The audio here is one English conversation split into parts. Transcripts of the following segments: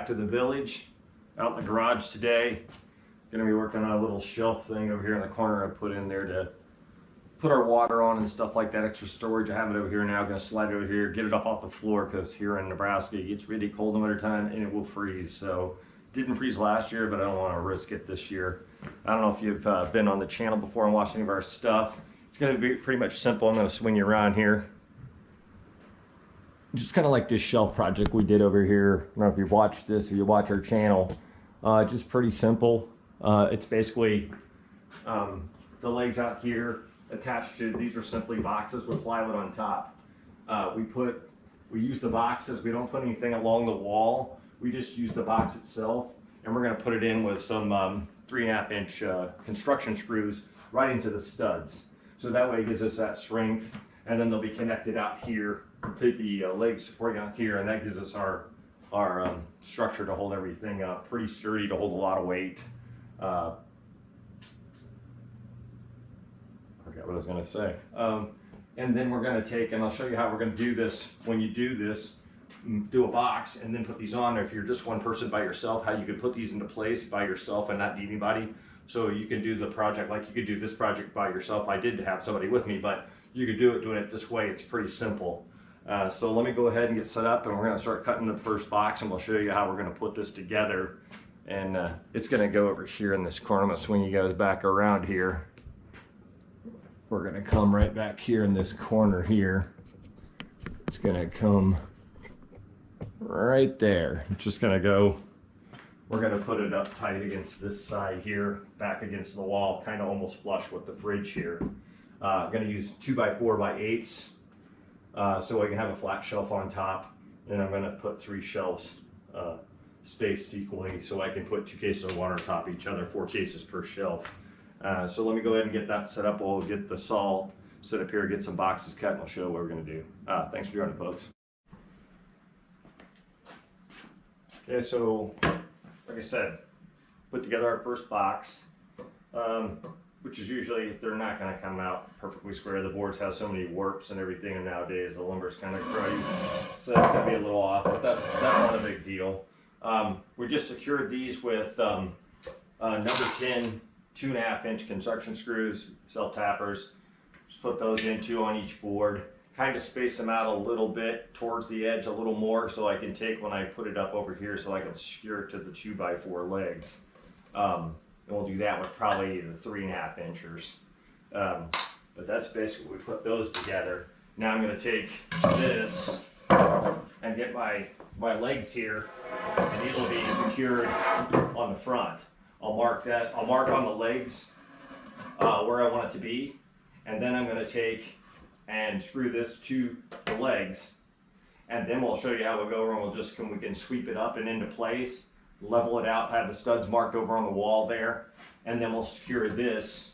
Back to the village, out in the garage today. Gonna be working on a little shelf thing over here in the corner I put in there to put our water on and stuff like that, extra storage. I have it over here now. Gonna slide it over here, get it up off the floor, because here in Nebraska it gets really cold in the winter time and it will freeze. So didn't freeze last year, but I don't want to risk it this year. I don't know if you've been on the channel before and watched any of our stuff. It's gonna be pretty much simple. I'm gonna swing you around here. Just kind of like this shelf project we did over here. I don't know if you've watched this, if you watch our channel. Just pretty simple. It's basically the legs out here attached to, these are simply boxes with plywood on top. We use the boxes, we don't put anything along the wall. We just use the box itself, and we're gonna put it in with some 3.5 inch construction screws right into the studs. So that way it gives us that strength, and then they'll be connected out here to the legs supporting out here, and that gives us our structure to hold everything up. Pretty sturdy to hold a lot of weight. I forgot what I was gonna say. And then we're gonna take, and I'll show you how we're gonna do this. When you do this, do a box and then put these on. If you're just one person by yourself, how you could put these into place by yourself and not need anybody. So you can do the project like you could do this project by yourself. I did have somebody with me, but you could do it doing it this way. It's pretty simple. So let me go ahead and get set up, and we're gonna start cutting the first box, and we'll show you how we're gonna put this together. And it's gonna go over here in this corner. I'm gonna swing you guys back around here. We're gonna come right back here in this corner here. It's gonna come right there. It's just gonna go, we're gonna put it up tight against this side here, back against the wall, kind of almost flush with the fridge here. I'm gonna use 2x4x8s, so I can have a flat shelf on top, and I'm gonna put 3 shelves spaced equally, so I can put 2 cases of water on top of each other, 4 cases per shelf. So let me go ahead and get that set up. We'll get the saw set up here, get some boxes cut, and I'll show you what we're gonna do. Thanks for joining, folks. Okay, so like I said, put together our first box, which is usually, they're not gonna come out perfectly square. The boards have so many warps and everything, and nowadays the lumber's kind of cruddy, so that's gonna be a little off, but that's not a big deal. We just secured these with number 10 2.5 inch construction screws, self-tappers. Just put those in 2 on each board. Kind of space them out a little bit towards the edge a little more, so I can take when I put it up over here, so I can secure it to the 2x4 legs. And we'll do that with probably the 3.5 inchers. But that's basically, we put those together. Now I'm going to take this and get my legs here, and these will be secured on the front. I'll mark on the legs where I want it to be, and then I'm going to take and screw this to the legs, and then we'll show you how we go over, and we can sweep it up and into place, level it out, have the studs marked over on the wall there, and then we'll secure this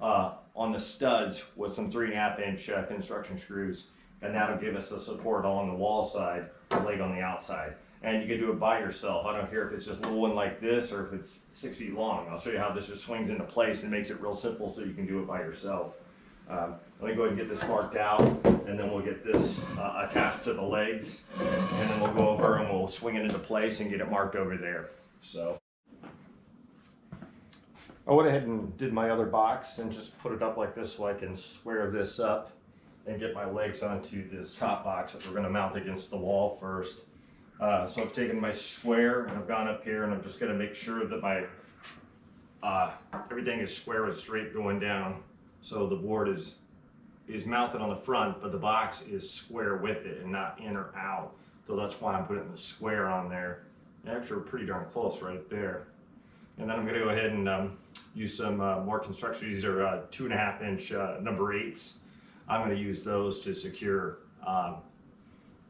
on the studs with some 3.5 inch construction screws, and that'll give us the support along the wall side, the leg on the outside. And you can do it by yourself. I don't care if it's just a little one like this or if it's 6 feet long. I'll show you how this just swings into place and makes it real simple so you can do it by yourself. Let me go ahead and get this marked out, and then we'll get this attached to the legs, and then we'll go over and we'll swing it into place and get it marked over there. So I went ahead and did my other box and just put it up like this so I can square this up and get my legs onto this top box that we're going to mount against the wall first. So I've taken my square and I've gone up here, and I'm just going to make sure that my everything is square and straight going down. So the board is mounted on the front, but the box is square with it and not in or out. So that's why I'm putting the square on there. Actually, we're pretty darn close right there. And then I'm going to go ahead and use some more construction. These are 2.5 inch number 8s. I'm going to use those to secure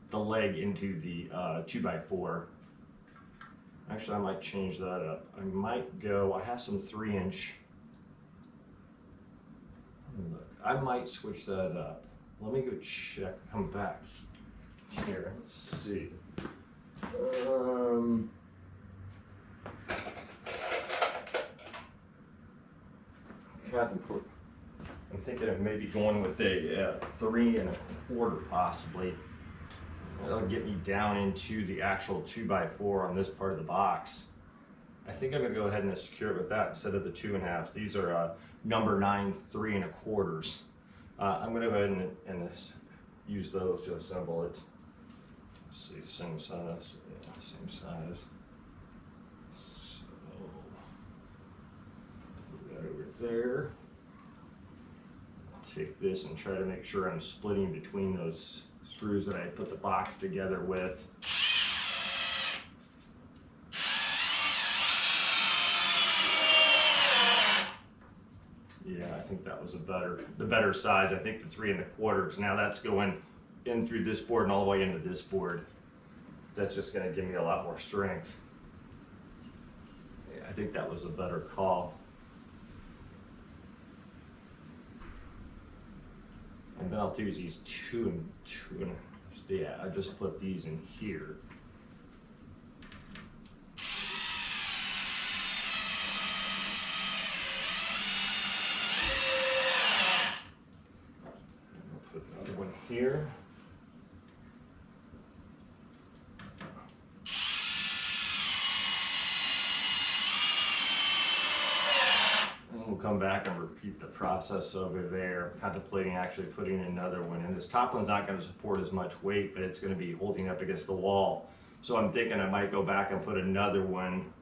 the leg into the 2x4. Actually, I might change that up. I have some 3 inch. Look, I might switch that up. Let me go check, come back here, let's see. I'm thinking of maybe going with a 3 1/4 possibly. That'll get me down into the actual 2x4 on this part of the box. I think I'm gonna go ahead and secure it with that instead of the 2.5. These are number 9 3.25. I'm gonna go ahead and use those to assemble it. Let's see, same size, yeah, same size. So, put that over there. Take this and try to make sure I'm splitting between those screws that I put the box together with. Yeah, I think that was the better size. I think the 3.25, because now that's going in through this board and all the way into this board. That's just going to give me a lot more strength. Yeah, I think that was a better call. And then I'll use these 2 and 2 and yeah, I just put these in here. I'll put another one here. We'll come back and repeat the process over there, contemplating actually putting another one in. This top one's not going to support as much weight, but it's going to be holding up against the wall. So I'm thinking I might go back and put another one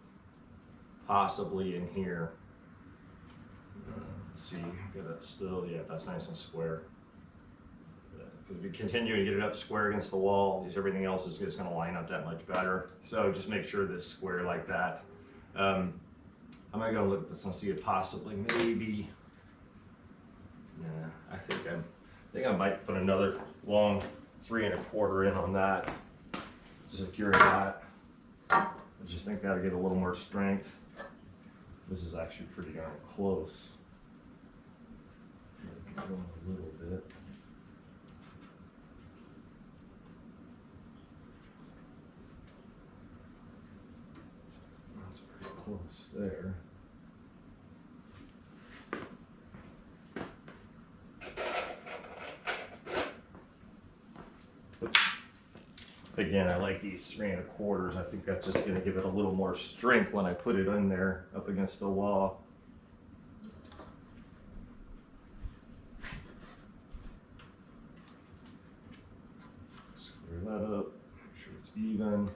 possibly in here. Let's see, get it still, yeah, that's nice and square. Because we continue to get it up square against the wall, everything else is just going to line up that much better. So just make sure this square like that. I'm gonna go look at this and see if possibly maybe. Yeah, I think I might put another long 3.25 in on that, secure that. I just think that'll get a little more strength. This is actually pretty darn close. Go a little bit. That's pretty close there. Again, I like these 3.25. I think that's just going to give it a little more strength when I put it in there up against the wall. Square that up, make sure it's even.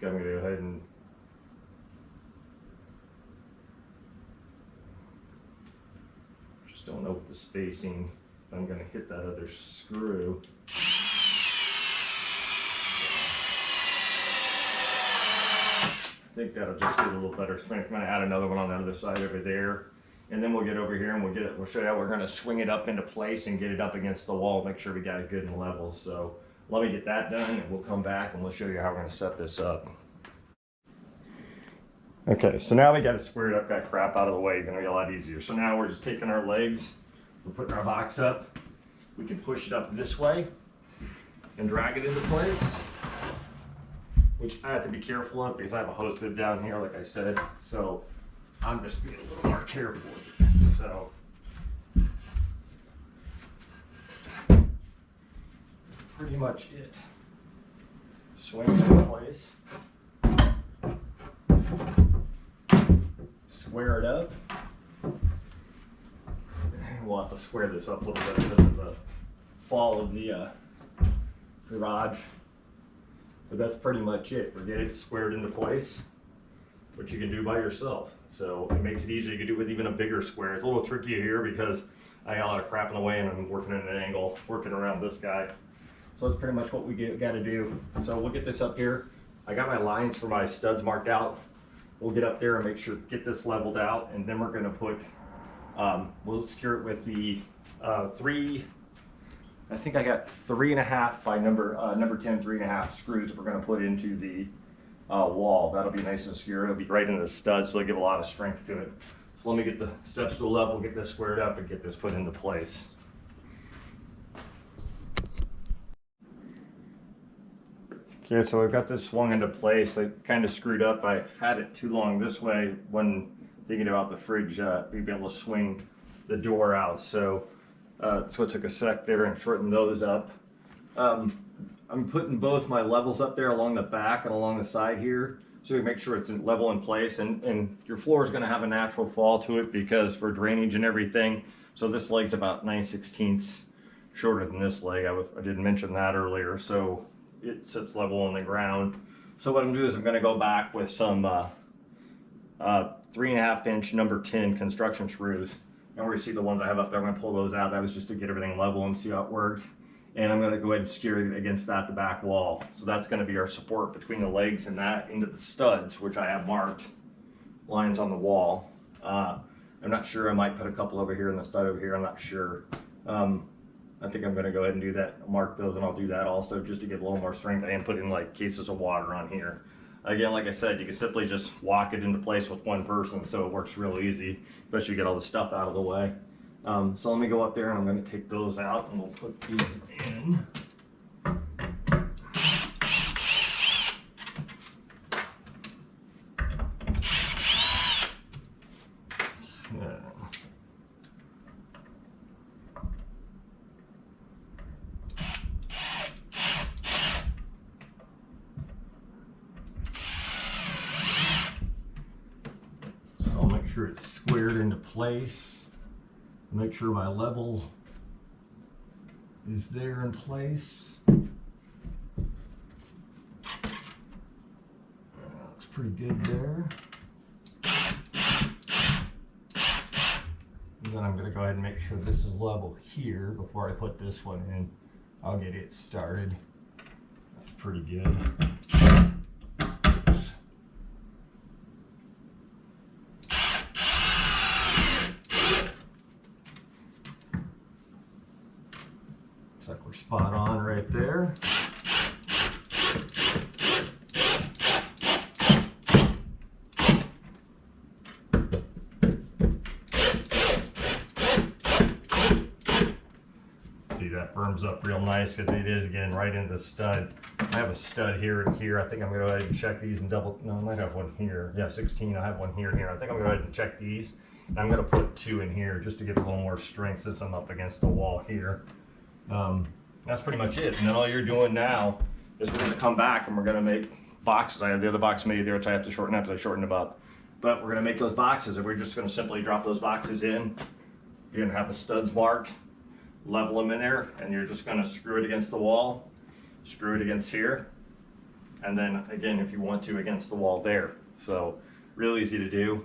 I'm going to go ahead and just don't know what the spacing. I'm going to hit that other screw. I think that'll just get a little better strength. I'm going to add another one on the other side over there, and then we'll get over here and we'll show you how we're going to swing it up into place and get it up against the wall. Make sure we got it good and level. So let me get that done, and we'll come back and we'll show you how we're going to set this up. Okay, so now we got it squared up, got crap out of the way, it's gonna be a lot easier. So now we're just taking our legs, we're putting our box up. We can push it up this way and drag it into place, which I have to be careful of because I have a hose bib down here, like I said. So I'm just being a little more careful with it. So pretty much it. Swing it in place. Square it up. We'll have to square this up a little bit because of the fall of the garage. But that's pretty much it. We're getting it squared into place, which you can do by yourself. So it makes it easier. You can do it with even a bigger square. It's a little trickier here because I got a lot of crap in the way and I'm working at an angle, working around this guy. So that's pretty much what we got to do. So we'll get this up here. I got my lines for my studs marked out. We'll get up there and make sure get this leveled out, and then we're going to put. We'll secure it with the 3. I think I got 3.5 by number 10 3.5 screws that we're going to put into the wall. That'll be nice and secure. It'll be right into the studs, so it'll give a lot of strength to it. So let me get the step stool level, get this squared up, and get this put into place. Okay, so I've got this swung into place. I kind of screwed up. I had it too long this way when thinking about the fridge, being able to swing the door out. So that's what took a sec there and shortened those up. I'm putting both my levels up there along the back and along the side here, so you make sure it's level in place. And your floor is going to have a natural fall to it because for drainage and everything. So this leg's about 9/16 shorter than this leg. I didn't mention that earlier. So it sits level on the ground. So what I'm doing is I'm going to go back with some 3.5 inch number 10 construction screws. And where you see the ones I have up there, I'm going to pull those out. That was just to get everything level and see how it works. And I'm going to go ahead and skewer it against the back wall. So that's going to be our support between the legs and that into the studs, which I have marked lines on the wall. I'm not sure. I might put a couple over here and the stud over here. I'm not sure. I think I'm going to go ahead and do that, mark those, and I'll do that also just to give a little more strength. I am putting like cases of water on here. Again, like I said, you can simply just walk it into place with one person, so it works real easy, especially get all the stuff out of the way. So let me go up there and I'm going to take those out and we'll put these in. Sure it's squared into place. Make sure my level is there in place. Looks pretty good there. And then I'm going to go ahead and make sure this is level here before I put this one in. I'll get it started. That's pretty good. Like we're spot on right there. See, that firms up real nice because it is again right into the stud. I have a stud here and here. I think I'm going to go ahead and check these and double. No, I might have one here. Yeah, 16. I have one here and here. I think I'm going to go ahead and check these. And I'm going to put 2 in here just to give a little more strength since I'm up against the wall here. That's pretty much it. And then all you're doing now is we're going to come back and we're going to make boxes. I have the other box made there, which I have to shorten after I shorten them up. But we're going to make those boxes and we're just going to simply drop those boxes in. You're going to have the studs marked, level them in there, and you're just going to screw it against the wall, screw it against here, and then again, if you want to, against the wall there. So real easy to do.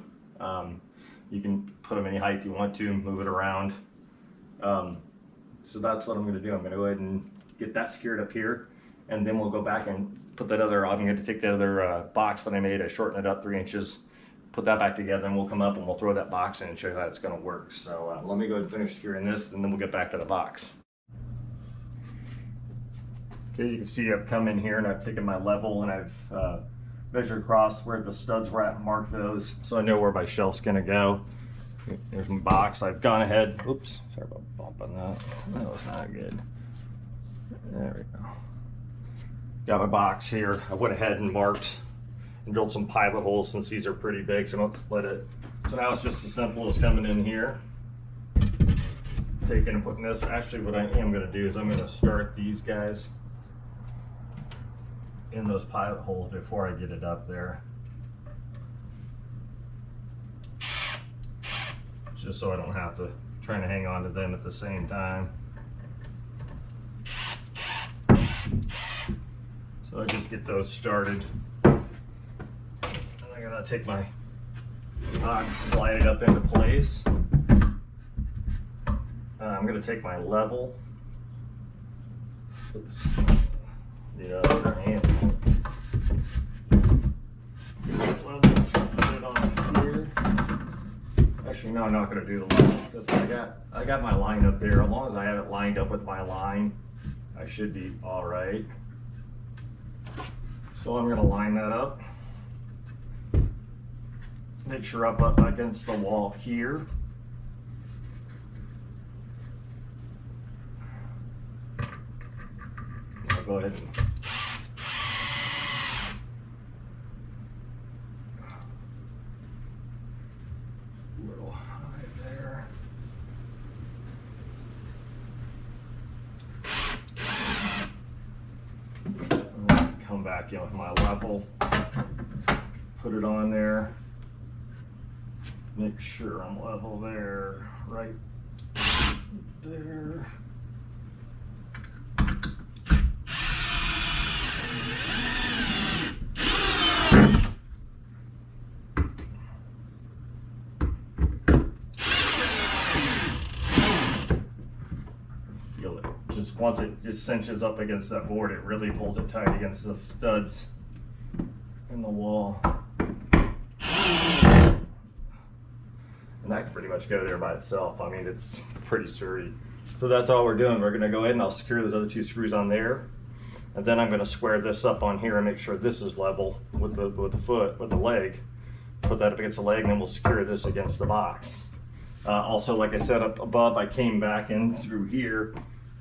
You can put them any height you want to, move it around. So that's what I'm going to do. I'm going to go ahead and get that secured up here, and then we'll go back and put that other, I'm going to take the other box that I made, I shortened it up 3 inches, put that back together, and we'll come up and we'll throw that box in and show you how it's going to work. So let me go ahead and finish securing this, and then we'll get back to the box. Okay, you can see I've come in here and I've taken my level and I've measured across where the studs were at and marked those, so I know where my shelf's going to go. There's my box. I've gone ahead. Oops, sorry about bumping that. That was not good. There we go. Got my box here. I went ahead and marked and drilled some pilot holes since these are pretty big, so I don't split it. So now it's just as simple as coming in here, taking and putting this. Actually, what I am going to do is I'm going to start these guys in those pilot holes before I get it up there. Just so I don't have to try to hang on to them at the same time. So I just get those started. And I gotta take my box, slide it up into place. I'm gonna take my level. Oops. The other hand. Level, put it on here. Actually, no, I'm not going to do the line because I got my line up there. As long as I have it lined up with my line, I should be all right. So I'm going to line that up. Make sure I'm up against the wall here. I'll go ahead and come back, you know, to my level, put it on there, make sure I'm level there, right there. Just once it just cinches up against that board, it really pulls it tight against the studs in the wall. And that can pretty much go there by itself. I mean, it's pretty sturdy. So that's all we're doing. We're gonna go ahead and I'll secure those other 2 screws on there. And then I'm gonna square this up on here and make sure this is level with the leg. Put that up against the leg, and then we'll secure this against the box. Also, like I said up above, I came back in through here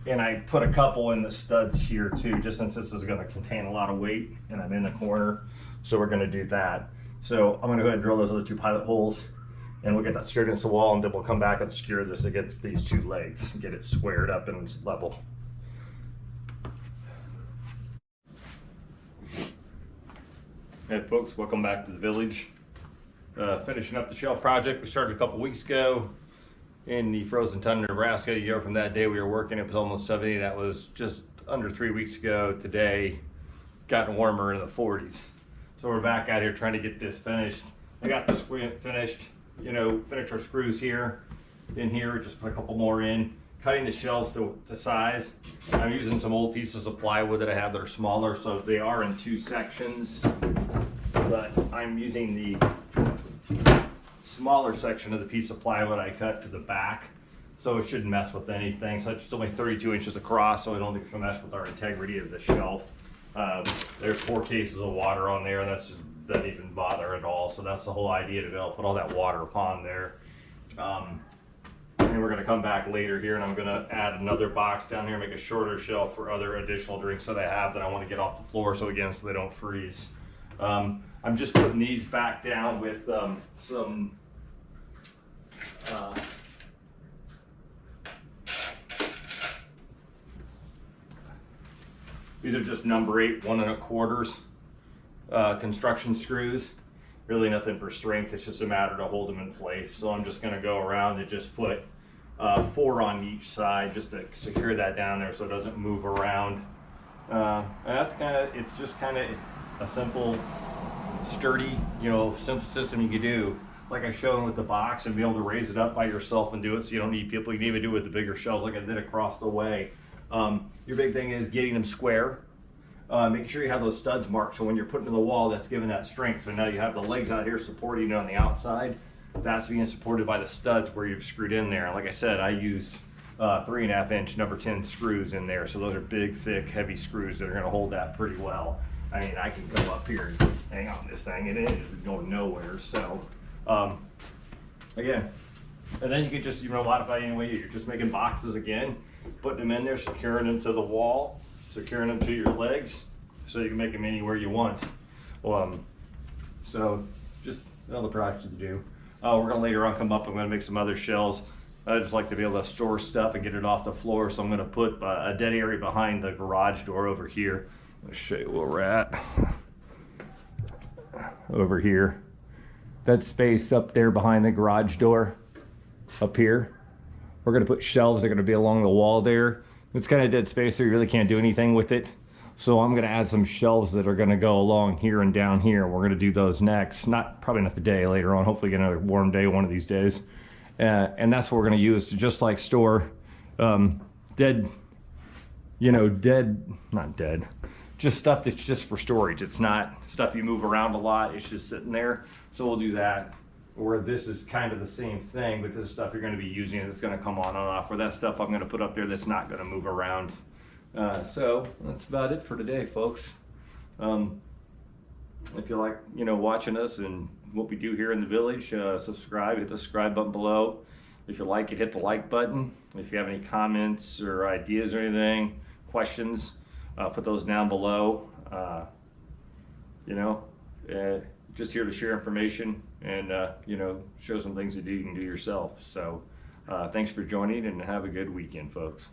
and I put a couple in the studs here too, just since this is gonna contain a lot of weight and I'm in the corner. So we're gonna do that. So I'm gonna go ahead and drill those other 2 pilot holes, and we'll get that secured against the wall, and then we'll come back and secure this against these 2 legs and get it squared up and level. Hey folks, welcome back to the village. Finishing up the shelf project we started a couple weeks ago in the frozen tundra, Nebraska. You know, from that day we were working, it was almost 70. That was just under 3 weeks ago. Today, gotten warmer in the 40s. So we're back out here trying to get this finished. I got this finished, you know, finished our screws here, in here, just put a couple more in. Cutting the shelves to size. I'm using some old pieces of plywood that I have that are smaller, so they are in 2 sections. But I'm using the smaller section of the piece of plywood I cut to the back, so it shouldn't mess with anything. So it's only 32 inches across, so I don't think it'll mess with our integrity of the shelf. There's 4 cases of water on there, and that doesn't even bother at all. So that's the whole idea, to be able to put all that water upon there. And we're gonna come back later here, and I'm gonna add another box down here, make a shorter shelf for other additional drinks that I have that I want to get off the floor, so again, so they don't freeze. I'm just putting these back down with some these are just number 8 1 1/4 construction screws. Really nothing for strength, it's just a matter to hold them in place. So I'm just going to go around and just put 4 on each side just to secure that down there so it doesn't move around. And that's it's just kind of a simple, sturdy, you know, simple system you can do. Like I showed with the box, and be able to raise it up by yourself and do it, so you don't need people. You can even do it with the bigger shelves like I did across the way. Your big thing is getting them square. Make sure you have those studs marked, so when you're putting to the wall, that's giving that strength. So now you have the legs out here supporting it on the outside. That's being supported by the studs where you've screwed in there. Like I said, I used 3.5 inch number 10 screws in there. So those are big, thick, heavy screws that are gonna hold that pretty well. I mean, I can go up here and hang on this thing, and it is going nowhere. So, again, and then you can just, you know, modify any way. You're just making boxes again, putting them in there, securing them to the wall, securing them to your legs, so you can make them anywhere you want. So just another project to do. We're gonna later on come up, I'm gonna make some other shelves. I just like to be able to store stuff and get it off the floor, so I'm gonna put a dead area behind the garage door over here. Let's show you where we're at. Over here. That space up there behind the garage door, up here. We're gonna put shelves that are gonna be along the wall there. It's kind of dead space, so you really can't do anything with it. So I'm gonna add some shelves that are gonna go along here and down here. We're gonna do those next. Probably not today, later on. Hopefully get another warm day one of these days. And that's what we're gonna use to just like store dead, you know, not dead, just stuff that's just for storage. It's not stuff you move around a lot, it's just sitting there. So we'll do that. Or this is kind of the same thing, but this is stuff you're going to be using and it's going to come on and off. Or that stuff I'm going to put up there that's not going to move around. So that's about it for today, folks. If you like, you know, watching us and what we do here in the village, subscribe, hit the subscribe button below. If you like it, hit the like button. If you have any comments or ideas or anything, questions, put those down below. You know, just here to share information and you know, show some things that you can do yourself. So thanks for joining, and have a good weekend, folks.